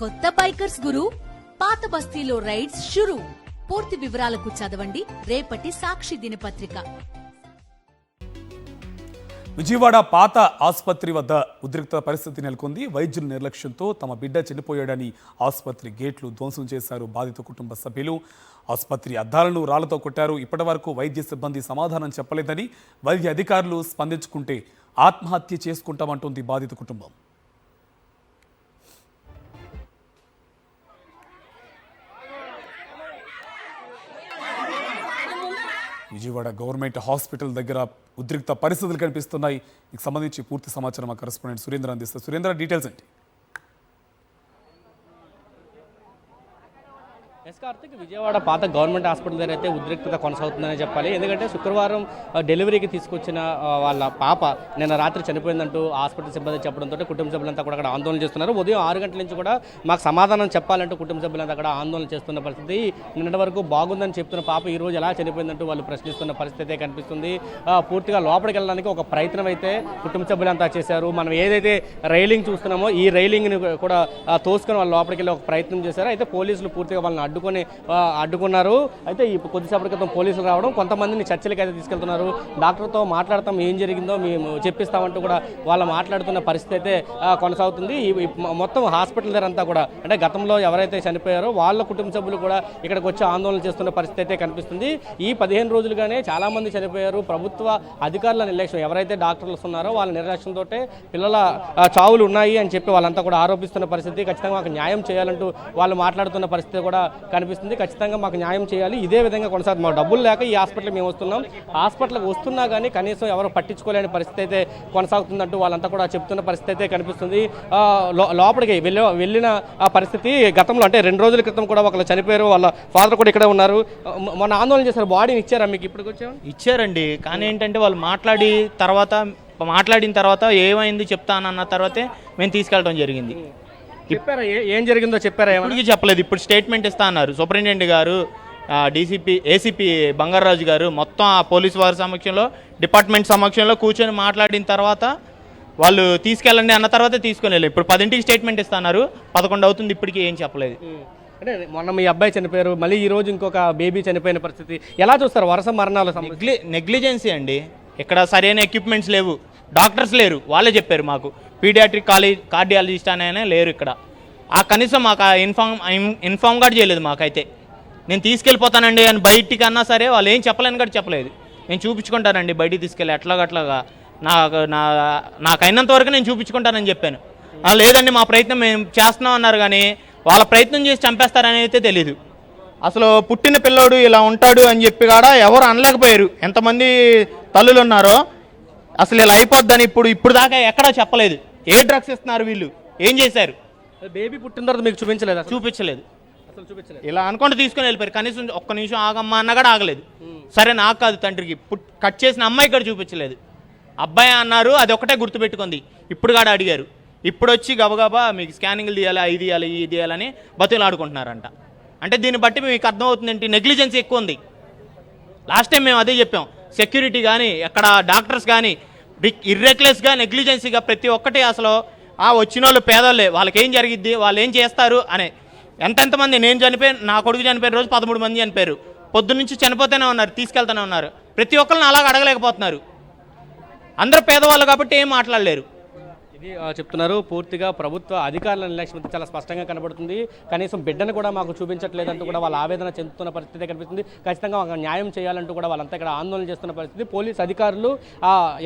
కొత్త బైకర్స్ గురు, పాత బస్తీలో రైడ్స్ షురు. పూర్తి వివరాలకు చదవండి రేపటి సాక్షి దినపత్రిక. విజయవాడ పాత ఆసుపత్రి వద్ద ఉద్రిక్త పరిస్థితి నెలకొంది. వైద్యుల నిర్లక్ష్యంతో తమ బిడ్డ చనిపోయాడని ఆసుపత్రి గేట్లు ధ్వంసం చేశారు బాధిత కుటుంబ సభ్యులు. ఆసుపత్రి అద్దాలను రాళ్లతో కొట్టారు. ఇప్పటి వరకు వైద్య సిబ్బంది సమాధానం చెప్పలేదని, వైద్య అధికారులు స్పందించుకుంటే ఆత్మహత్య చేసుకుంటామంటోంది బాధిత కుటుంబం. విజయవాడ గవర్నమెంట్ హాస్పిటల్ దగ్గర ఉద్రిక్త పరిస్థితులు కనిపిస్తున్నాయి. దీనికి సంబంధించి పూర్తి సమాచారం మా కరెస్పాండెంట్ సురేంద్ర అందిస్తారు. సురేంద్ర, డీటెయిల్స్ ఏంటి? కార్తిక్, విజయవాడ పాత గవర్నమెంట్ హాస్పిటల్ దగ్గర అయితే ఉద్రిక్తత కొనసాగుతుందని చెప్పాలి. ఎందుకంటే శుక్రవారం డెలివరీకి తీసుకొచ్చిన వాళ్ళ పాప నిన్న రాత్రి చనిపోయిందంటూ హాస్పిటల్ సిబ్బంది చెప్పడంతో కుటుంబ సభ్యులంతా కూడా అక్కడ ఆందోళన చేస్తున్నారు. ఉదయం 6 గంటల నుంచి కూడా మాకు సమాధానం చెప్పాలంటూ కుటుంబ సభ్యులంతా అక్కడ ఆందోళన చేస్తున్న పరిస్థితి. నిన్నటి వరకు బాగుందని చెప్తున్న పాప ఈ రోజు ఎలా చనిపోయిందంటూ వాళ్ళు ప్రశ్నిస్తున్న పరిస్థితి కనిపిస్తుంది. పూర్తిగా లోపలికి వెళ్ళడానికి ఒక ప్రయత్నం అయితే కుటుంబ సభ్యులంతా చేశారు. మనం ఏదైతే రైలింగ్ చూస్తున్నామో ఈ రైలింగ్ని కూడా తోసుకొని వాళ్ళు లోపలికి వెళ్ళి ఒక ప్రయత్నం చేశారు. అయితే పోలీసులు పూర్తిగా వాళ్ళని అడ్డుకున్నారు. అయితే ఈ కొద్దిసేపటి క్రితం పోలీసులు రావడం, కొంతమందిని చర్చలకు అయితే తీసుకెళ్తున్నారు. డాక్టర్తో మాట్లాడతాం, ఏం జరిగిందో మేము చెప్పిస్తామంటూ కూడా వాళ్ళు మాట్లాడుతున్న పరిస్థితి అయితే కొనసాగుతుంది. మొత్తం హాస్పిటల్ దగ్గర అంతా కూడా అంటే గతంలో ఎవరైతే చనిపోయారో వాళ్ళ కుటుంబ సభ్యులు కూడా ఇక్కడికి వచ్చి ఆందోళన చేస్తున్న పరిస్థితి అయితే కనిపిస్తుంది. ఈ 15 రోజులుగానే చాలామంది చనిపోయారు. ప్రభుత్వ అధికారుల నిర్లక్ష్యం, ఎవరైతే డాక్టర్లు ఉన్నారో వాళ్ళ నిర్లక్ష్యంతో పిల్లల చావులు ఉన్నాయి అని చెప్పి వాళ్ళంతా కూడా ఆరోపిస్తున్న పరిస్థితి. ఖచ్చితంగా మాకు న్యాయం చేయాలంటూ వాళ్ళు మాట్లాడుతున్న పరిస్థితి కూడా కనిపిస్తుంది. ఖచ్చితంగా మాకు న్యాయం చేయాలి, ఇదే విధంగా కొనసాగుతుంది. మాకు డబ్బులు లేక ఈ హాస్పిటల్కి మేము వస్తున్నాం, హాస్పిటల్కి వస్తున్నా కానీ కనీసం ఎవరు పట్టించుకోలేని పరిస్థితి అయితే కొనసాగుతుందంటూ వాళ్ళంతా కూడా చెప్తున్న పరిస్థితి అయితే కనిపిస్తుంది. లోపలికి వెళ్ళిన పరిస్థితి గతంలో అంటే 2 రోజుల క్రితం కూడా ఒకళ్ళు చనిపోయారు, వాళ్ళ ఫాదర్ కూడా ఇక్కడే ఉన్నారు. మొన్న ఆందోళన చేశారు. బాడీని ఇచ్చారా మీకు? ఇప్పటికి వచ్చాము ఇచ్చారండి, కానీ ఏంటంటే వాళ్ళు మాట్లాడిన తర్వాత ఏమైంది చెప్తానన్న తర్వాతే మేము తీసుకెళ్ళడం జరిగింది. చెప్పారా ఏం జరిగిందో? చెప్పారా? ఇప్పటికీ చెప్పలేదు. ఇప్పుడు స్టేట్మెంట్ ఇస్తా అన్నారు సూపరింటెండెంట్ గారు, ఏసీపీ బంగారాజు గారు. మొత్తం ఆ పోలీసు వారి సమక్షంలో, డిపార్ట్మెంట్ సమక్షంలో కూర్చొని మాట్లాడిన తర్వాత వాళ్ళు తీసుకెళ్ళండి అన్న తర్వాతే తీసుకొని వెళ్ళి ఇప్పుడు 10ంటికి స్టేట్మెంట్ ఇస్తా అన్నారు. 11 అవుతుంది, ఇప్పటికీ ఏం చెప్పలేదు. అంటే మొన్న మీ అబ్బాయి చనిపోయారు, మళ్ళీ ఈ రోజు ఇంకొక బేబీ చనిపోయిన పరిస్థితి ఎలా చూస్తారు? వరుస మరణాలు నెగ్లిజెన్సీ అండి. ఇక్కడ సరైన ఎక్విప్మెంట్స్ లేవు, డాక్టర్స్ లేరు. వాళ్ళే చెప్పారు మాకు, పీడియాట్రిక్ కార్డియాలజిస్ట్ అనే లేరు ఇక్కడ. ఆ కనీసం మాకు ఇన్ఫార్మ్ కూడా చేయలేదు మాకైతే. నేను తీసుకెళ్ళిపోతానండి అని బయటికి అన్నా సరే వాళ్ళు ఏం చెప్పలేని కూడా చెప్పలేదు. నేను చూపించుకుంటానండి బయటికి తీసుకెళ్ళి ఎట్లాగట్లాగా నాకు అయినంత వరకు నేను చూపించుకుంటానని చెప్పాను. లేదండి మా ప్రయత్నం మేము చేస్తున్నాం అన్నారు, కానీ వాళ్ళ ప్రయత్నం చేసి చంపేస్తారని అయితే తెలీదు. అసలు పుట్టిన పిల్లోడు ఇలా ఉంటాడు అని చెప్పి కూడా ఎవరు అనలేకపోయారు. ఎంతమంది తల్లులు ఉన్నారో అసలు ఇలా అయిపోద్దని ఇప్పుడు దాకా ఎక్కడా చెప్పలేదు. ఏ డ్రగ్స్ ఇస్తున్నారు వీళ్ళు, ఏం చేశారు? బేబీ పుట్టిన తర్వాత మీకు చూపించలేదు? చూపించలేదు. ఇలా అనుకుంటూ తీసుకొని వెళ్ళిపోయారు. కనీసం ఒక్క నిమిషం ఆగమ్మా అన్న కూడా ఆగలేదు. సరే నాకు కాదు తండ్రికి, కట్ చేసిన అమ్మాయి కూడా చూపించలేదు. అబ్బాయి అన్నారు, అది ఒకటే గుర్తుపెట్టుకుంది. ఇప్పుడు కూడా అడిగారు. ఇప్పుడు వచ్చి గబగబా మీకు స్కానింగ్లు తీయాలి, ఇది తీయాలి, ఇది తీయాలని బతులు ఆడుకుంటున్నారంట. అంటే దీన్ని బట్టి మీకు అర్థమవుతుంది ఏంటి, నెగ్లిజెన్స్ ఎక్కువ ఉంది. లాస్ట్ టైం మేము అదే చెప్పాం. సెక్యూరిటీ కానీ, ఎక్కడ డాక్టర్స్ కానీ ఇర్రెక్లెస్గా, నెగ్లిజెన్సీగా ప్రతి ఒక్కటి అసలు వచ్చిన వాళ్ళు పేదోళ్ళే, వాళ్ళకి ఏం జరిగిద్ది, వాళ్ళు ఏం చేస్తారు అనే. ఎంతమంది, నేను చనిపోయాను, నా కొడుకు చనిపోయిన రోజు 13 మంది చనిపోయారు. పొద్దున్నుంచి చనిపోతూనే ఉన్నారు, తీసుకెళ్తూనే ఉన్నారు. ప్రతి ఒక్కరిని అలాగ అడగలేకపోతున్నారు. అందరూ పేదవాళ్ళు కాబట్టి ఏం మాట్లాడలేరు. ఇది చెప్తున్నారు. పూర్తిగా ప్రభుత్వ అధికారుల నిర్లక్ష్యం చాలా స్పష్టంగా కనబడుతుంది. కనీసం బిడ్డను కూడా మాకు చూపించట్లేదంటూ కూడా వాళ్ళ ఆవేదన చెందుతున్న పరిస్థితి కనిపిస్తుంది. ఖచ్చితంగా మాకు న్యాయం చేయాలంటూ కూడా వాళ్ళంతా ఇక్కడ ఆందోళన చేస్తున్న పరిస్థితి. పోలీస్ అధికారులు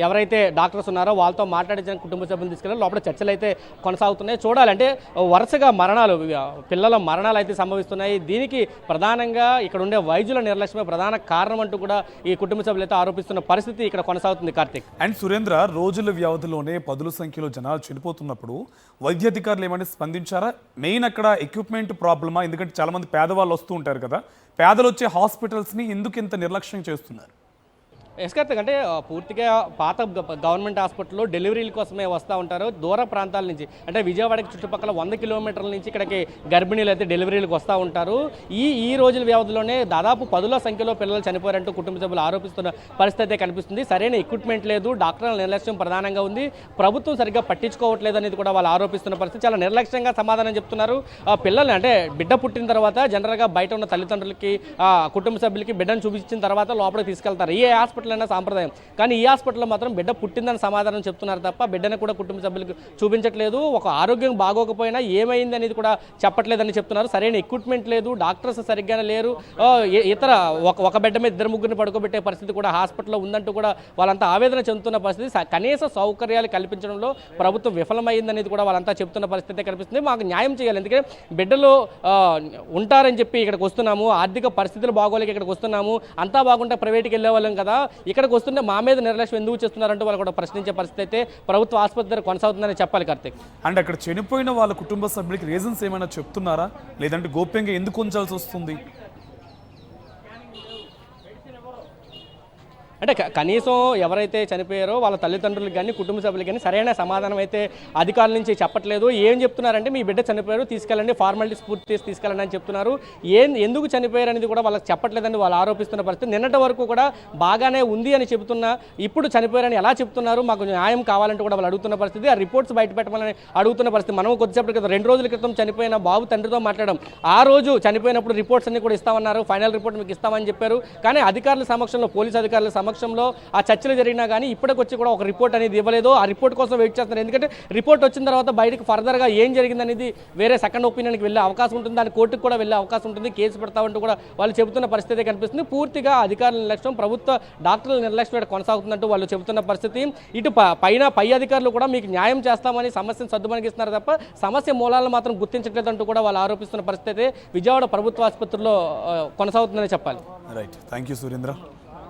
ఎవరైతే డాక్టర్స్ ఉన్నారో వాళ్ళతో మాట్లాడించిన కుటుంబ సభ్యులు తీసుకెళ్ళి లోపల చర్చలు అయితే కొనసాగుతున్నాయి. చూడాలంటే వరుసగా మరణాలు, పిల్లల మరణాలు అయితే సంభవిస్తున్నాయి. దీనికి ప్రధానంగా ఇక్కడ ఉండే వైద్యుల నిర్లక్ష్యమే ప్రధాన కారణం అంటూ కూడా ఈ కుటుంబ సభ్యులు అయితే ఆరోపిస్తున్న పరిస్థితి ఇక్కడ కొనసాగుతుంది. కార్తిక్ అండ్ సురేంద్ర, రోజుల వ్యవధిలోనే 10ల సంఖ్యలో జనాలు చనిపోతున్నప్పుడు వైద్య అధికారులు ఏమైనా స్పందించారా? మెయిన్ అక్కడ ఎక్విప్మెంట్ ప్రాబ్లమా? ఎందుకంటే చాలా మంది పేదవాళ్ళు వస్తూ ఉంటారు కదా, పేదలు వచ్చే హాస్పిటల్స్ని ఎందుకు ఇంత నిర్లక్ష్యం చేస్తున్నారు? ఎస్కార్తిక్ అంటే పూర్తిగా పాత గవర్నమెంట్ హాస్పిటల్లో డెలివరీల కోసమే వస్తూ ఉంటారు దూర ప్రాంతాల నుంచి, అంటే విజయవాడకి చుట్టుపక్కల 100 కిలోమీటర్ల నుంచి ఇక్కడికి గర్భిణీలు అయితే డెలివరీలకు వస్తూ ఉంటారు. ఈ రోజుల వ్యవధిలోనే దాదాపు 10ల సంఖ్యలో పిల్లలు చనిపోయారంటూ కుటుంబ సభ్యులు ఆరోపిస్తున్న పరిస్థితి అయితే కనిపిస్తుంది. సరైన ఎక్విప్మెంట్ లేదు, డాక్టర్ల నిర్లక్ష్యం ప్రధానంగా ఉంది, ప్రభుత్వం సరిగ్గా పట్టించుకోవట్లేదు అనేది కూడా వాళ్ళు ఆరోపిస్తున్న పరిస్థితి. చాలా నిర్లక్ష్యంగా సమాధానం చెప్తున్నారు. పిల్లల్ని అంటే బిడ్డ పుట్టిన తర్వాత జనరల్గా బయట ఉన్న తల్లిదండ్రులకి కుటుంబ సభ్యులకి బిడ్డను చూపించిన తర్వాత లోపలికి తీసుకెళ్తారు. ఏ హాస్పిటల్ అయినా సాంప్రదాయం, కానీ ఈ హాస్పిటల్లో మాత్రం బిడ్డ పుట్టిందని సమాధానం చెప్తున్నారు తప్ప బిడ్డను కూడా కుటుంబ సభ్యులకు చూపించట్లేదు. ఒక ఆరోగ్యం బాగోకపోయినా ఏమైంది అనేది కూడా చెప్పట్లేదని చెప్తున్నారు. సరైన ఎక్విప్మెంట్ లేదు, డాక్టర్స్ సరిగ్గా లేరు, ఇతర ఒక బిడ్డ మీద 2-3 పడుకోబెట్టే పరిస్థితి కూడా హాస్పిటల్లో ఉందంటూ కూడా వాళ్ళంతా ఆవేదన చెందుతున్న పరిస్థితి. కనీస సౌకర్యాలు కల్పించడంలో ప్రభుత్వం విఫలమైందనేది కూడా వాళ్ళంతా చెప్తున్న పరిస్థితి కనిపిస్తుంది. మాకు న్యాయం చేయాలి, ఎందుకంటే బిడ్డలు ఉంటారని చెప్పి ఇక్కడికి వస్తున్నాము, ఆర్థిక పరిస్థితులు బాగోలేక ఇక్కడికి వస్తున్నాము, అంతా బాగుంటే ప్రైవేట్కి వెళ్ళే వాళ్ళం కదా, ఇక్కడికి వస్తుంటే మా మీద నిర్లక్ష్యం ఎందుకు చేస్తున్నారంటూ వాళ్ళు కూడా ప్రశ్నించే పరిస్థితి అయితే ప్రభుత్వ ఆసుపత్రి కొనసాగుతుందని చెప్పాలి. కార్తీక్, అంటే అక్కడ చనిపోయిన వాళ్ళ కుటుంబ సభ్యులకి రీజన్స్ ఏమైనా చెప్తున్నారా, లేదంటే గోప్యంగా ఎందుకు ఉంచాల్సి వస్తుంది? అంటే కనీసం ఎవరైతే చనిపోయారో వాళ్ళ తల్లిదండ్రులకు కానీ కుటుంబ సభ్యులకు కానీ సరైన సమాధానం అయితే అధికారుల నుంచి చెప్పట్లేదు. ఏం చెప్తున్నారంటే మీ బిడ్డ చనిపోయారు, తీసుకెళ్ళండి, ఫార్మాలిటీస్ పూర్తి చేసి తీసుకెళ్ళండి అని చెప్తున్నారు. ఎందుకు చనిపోయారు అనేది కూడా వాళ్ళకి చెప్పట్లేదని వాళ్ళు ఆరోపిస్తున్న పరిస్థితి. నిన్నటి వరకు కూడా బాగానే ఉంది అని చెబుతున్నా ఇప్పుడు చనిపోయారని ఎలా చెప్తున్నారు, మాకు న్యాయం కావాలంటూ కూడా వాళ్ళు అడుగుతున్న పరిస్థితి. ఆ రిపోర్ట్స్ బయట పెట్టమని అడుగుతున్న పరిస్థితి. మనం కొద్దిసేపటి క్రితం 2 రోజుల క్రితం చనిపోయిన బాబు తండ్రితో మాట్లాడడం, ఆ రోజు చనిపోయినప్పుడు రిపోర్ట్స్ అన్ని కూడా ఇస్తామన్నారు, ఫైనల్ రిపోర్ట్ మీకు ఇస్తామని చెప్పారు. కానీ అధికారుల సమక్షంలో, పోలీసు అధికారుల సమక్షంలో ఆ చర్చలు జరిగినా కానీ ఇప్పటికొచ్చి కూడా ఒక రిపోర్ట్ అనేది ఇవ్వలేదు. ఆ రిపోర్ట్ కోసం వెయిట్ చేస్తున్నారు. ఎందుకంటే రిపోర్ట్ వచ్చిన తర్వాత బయటకు ఫర్దర్గా ఏం జరిగింది అనేది వేరే సెకండ్ ఒపీనియన్కి వెళ్ళే అవకాశం ఉంటుంది, దాని కోర్టుకు కూడా వెళ్ళే అవకాశం ఉంటుంది, కేసు పెడతామంటూ కూడా వాళ్ళు చెబుతున్న పరిస్థితి కనిపిస్తుంది. పూర్తిగా అధికారుల నిర్లక్ష్యం, ప్రభుత్వ డాక్టర్ల నిర్లక్ష్యం కొనసాగుతుందంటూ వాళ్ళు చెబుతున్న పరిస్థితి. ఇటు పై అధికారులు కూడా మీకు న్యాయం చేస్తామని సమస్యను సద్దుమణిగిస్తున్నారు తప్ప సమస్య మూలాలను మాత్రం గుర్తించట్లేదంటూ కూడా వాళ్ళు ఆరోపిస్తున్న పరిస్థితి విజయవాడ ప్రభుత్వ ఆసుపత్రిలో కొనసాగుతుందని చెప్పాలి. Right, thank you Surendra.